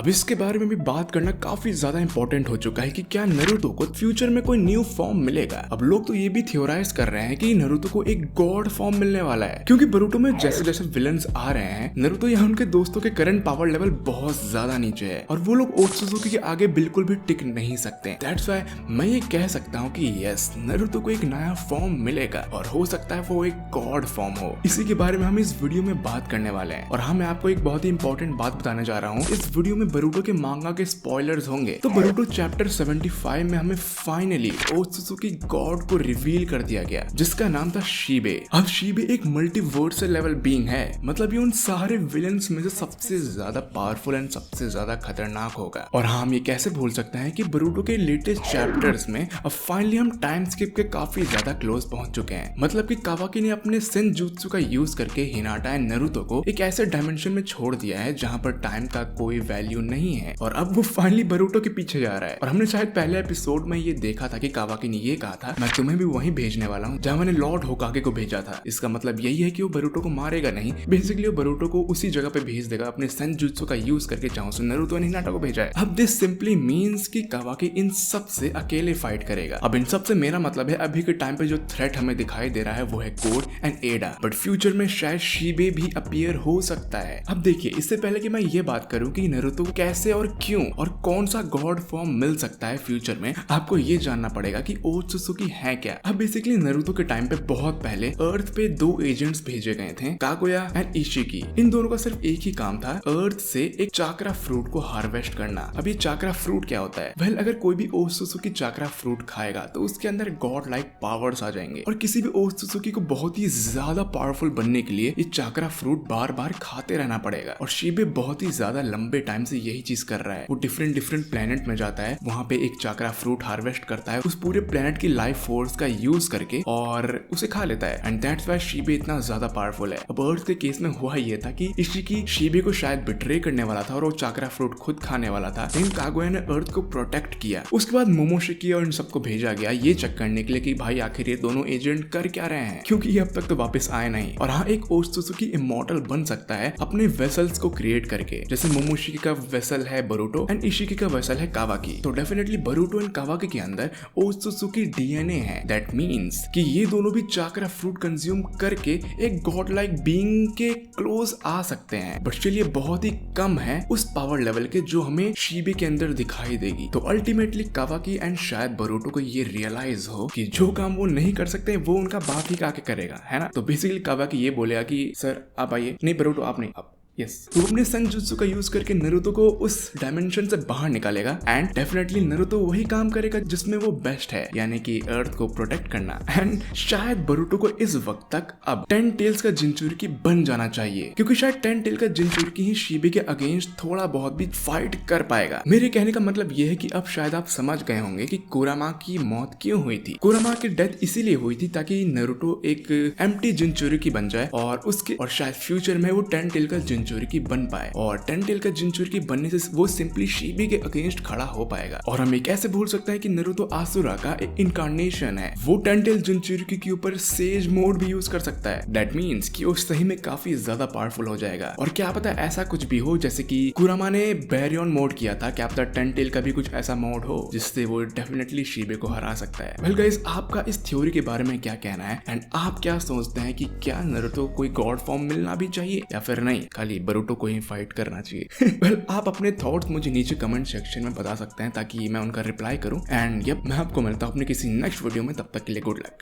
अब इसके बारे में भी बात करना काफी ज्यादा इंपॉर्टेंट हो चुका है कि क्या नारुतो को फ्यूचर में कोई न्यू फॉर्म मिलेगा। अब लोग तो ये भी थियोराइज कर रहे हैं कि नारुतो को एक गॉड फॉर्म मिलने वाला है, क्योंकि बोरुतो में जैसे जैसे विलन्स आ रहे हैं नारुतो या उनके दोस्तों के करंट पावर लेवल बहुत ज्यादा नीचे है और वो लोग ओत्सुजुकी के आगे बिल्कुल भी टिक नहीं सकते। दैट्स व्हाई मैं ये कह सकता हूँ कि यस, नारुतो को एक नया फॉर्म मिलेगा और हो सकता है वो एक गॉड फॉर्म हो। इसी के बारे में हम इस वीडियो में बात करने वाले हैं। और हाँ, मैं आपको एक बहुत ही इंपॉर्टेंट बात बताने जा रहा हूँ। इस वीडियो में बोरुतो के मांगा के स्पॉयलर्स होंगे। तो बोरुतो चैप्टर 75 में हमें फाइनली ओत्सुजुकी गॉड को रिवील कर दिया गया, जिसका नाम था शीबे। अब शीबे एक मल्टीवर्सल लेवल बीइंग है, मतलब ये उन सारे विलन्स में से सबसे ज्यादा पावरफुल एंड सबसे ज्यादा खतरनाक होगा। और हाँ, हम ये कैसे भूल सकते हैं कि बोरुतो के लेटेस्ट चैप्टर्स में अब फाइनली हम टाइम स्किप के काफी ज्यादा क्लोज पहुंच चुके हैं। मतलब कि कावाकी ने अपने सेंजुत्सु का यूज करके हिनाटा एंड नारुतो को एक ऐसे डायमेंशन में छोड़ दिया है जहां पर टाइम का कोई वैल्यू नहीं है और अब वो फाइनली बोरुतो के पीछे जा रहा है। और हमने शायद पहले एपिसोड में ये देखा था कि कावाकी ने ये कहा था, मैं तुम्हें भी वहीं भेजने वाला हूँ जहां मैंने लॉर्ड होकागे को भेजा था। इसका मतलब यही है कि वो बोरुतो को मारेगा नहीं, बेसिकली वो बोरुतो को उसी जगह पे भेज देगा अपने सेंजुत्सु का यूज करके, जहां से नारुतो ने हिनाटा को भेजा है। अब दिस सिंपली मींस कि कावाकी इन सब से अकेले फाइट करेगा। अब इन सब से मेरा मतलब है अभी के टाइम पे जो थ्रेट हमें दिखाई दे रहा है वो है कोड एंड एडा, बट फ्यूचर में शायद शीबे भी अपीयर हो सकता है। अब देखिए, इससे पहले कि मैं ये बात करूं कि नारुतो को कैसे और क्यों और कौन सा गॉड फॉर्म मिल सकता है फ्यूचर में, आपको ये जानना पड़ेगा कि ओत्सुजुकी है क्या। अब बेसिकली नारुतो के टाइम पे बहुत पहले अर्थ पे दो एजेंट्स भेजे गए थे, कागुया एंड इशिकी। इन दोनों का सिर्फ एक ही काम था, अर्थ से एक चाकरा फ्रूट को हार्वेस्ट करना। अब ये चाकरा फ्रूट क्या होता है? वेल, अगर कोई भी ओत्सुजुकी चाकरा फ्रूट खाएगा तो उसके अंदर गॉड लाइक पावर्स आ जाएंगे और किसी भी ओत्सुजुकी को बहुत ही ज्यादा पावरफुल बनने के लिए ये चाकरा फ्रूट बार बार खाते रहना पड़ेगा। और शीबे बहुत ही ज्यादा लंबे टाइम से यही चीज कर रहा है। वो डिफरेंट डिफरेंट प्लेनेट में जाता है, वहां पे एक चाकरा फ्रूट हार्वेस्ट करता है उस पूरे प्लेनेट की लाइफ फोर्स का यूज करके और उसे खा लेता है। एंड दैट्स व्हाई शीबे इतना ज्यादा पावरफुल है। अब अर्थ के केस में हुआ ये था कि इशिकी शीबे को शायद बिट्रे करने वाला था और वो चाकरा फ्रूट खुद खाने वाला था, लेकिन कागुया ने अर्थ को प्रोटेक्ट किया। उसके बाद मोमोशिकी और इन सबको भेजा गया ये चेक करने के लिए कि भाई आखिर ये दोनों एजेंट कर क्या रहे हैं, क्योंकि ये अब तक तो वापस आए नहीं। और हाँ, एक ओत्सुजुकी इमॉर्टल बन सकता है अपने वेसल्स को क्रिएट करके, जैसे मोमोशिकी का वेसल है बोरुतो एंड इशिकी का वेसल है कावाकी। तो डेफिनेटली बोरुतो एंड कावाकी के अंदर ओत्सुजुकी डीएनए है। दैट मींस कि ये दोनों भी चाकरा फ्रूट कंज्यूम करके एक गॉड लाइक बीइंग के क्लोज आ सकते हैं, बट स्टिल ये बहुत ही कम है उस पावर लेवल के जो हमें शीबे के अंदर दिखाई देगी। तो अल्टीमेटली कावाकी एंड शायद बोरुतो को ये रियलाइज हो कि जो काम वो नहीं कर सकते वो उनका बाप ही आके करेगा, है ना। तो बेसिकली कावाकी ये बोलेगा कि सर आप आइए, नहीं बोरुतो आप नहीं, आप यस। तो अपने सेंजुत्सु का यूज करके नारुतो को उस डायमेंशन से बाहर निकालेगा एंड डेफिनेटली नारुतो वही काम करेगा जिसमें वो बेस्ट है, यानी कि अर्थ को प्रोटेक्ट करना। एंड शायद बोरुतो को इस वक्त तक अब 10 टेल्स का जिंचुरिकी बन जाना चाहिए, क्योंकि शायद 10 टेल का जिंचुरिकी ही शीबे के अगेंस्ट थोड़ा बहुत भी फाइट कर पाएगा। मेरे कहने का मतलब यह है कि अब शायद आप समझ गए होंगे कि कुरामा की मौत क्यों हुई थी। कुरामा की डेथ इसीलिए हुई थी ताकि नारुतो एक एम्प्टी जिंचुरिकी बन जाए और उसके और शायद फ्यूचर में वो 10 टेल का जिंचुरिकी बन पाए, और 10 टेल का जिंचुरिकी बनने से वो सिंपली शीबे के अगेंस्ट खड़ा हो पाएगा। और हम ये कैसे भूल सकते हैं कि नारुतो आसुरा का एक इनकारनेशन है, वो 10 टेल जिंचुरिकी के ऊपर सेज मोड भी यूज कर सकता है। दैट मींस कि वो सही में काफी ज्यादा पावरफुल हो जाएगा। और क्या पता ऐसा कुछ भी हो जैसे कि कुरामा ने बैरियन मोड किया था, क्या पता 10 टेल का भी कुछ ऐसा मोड हो जिससे वो डेफिनेटली शीबे को हरा सकता है। वेल गाइस, आपका इस थ्योरी के बारे में क्या कहना है एंड आप क्या सोचते हैं कि क्या नारुतो को कोई गॉड फॉर्म मिलना भी चाहिए या फिर नहीं, खाली बोरुतो को ही फाइट करना चाहिए? वेल, आप अपने थॉट्स मुझे नीचे कमेंट सेक्शन में बता सकते हैं ताकि मैं उनका रिप्लाई करूं। एंड यप, मैं आपको मिलता हूं अपने किसी नेक्स्ट वीडियो में, तब तक के लिए गुड लक।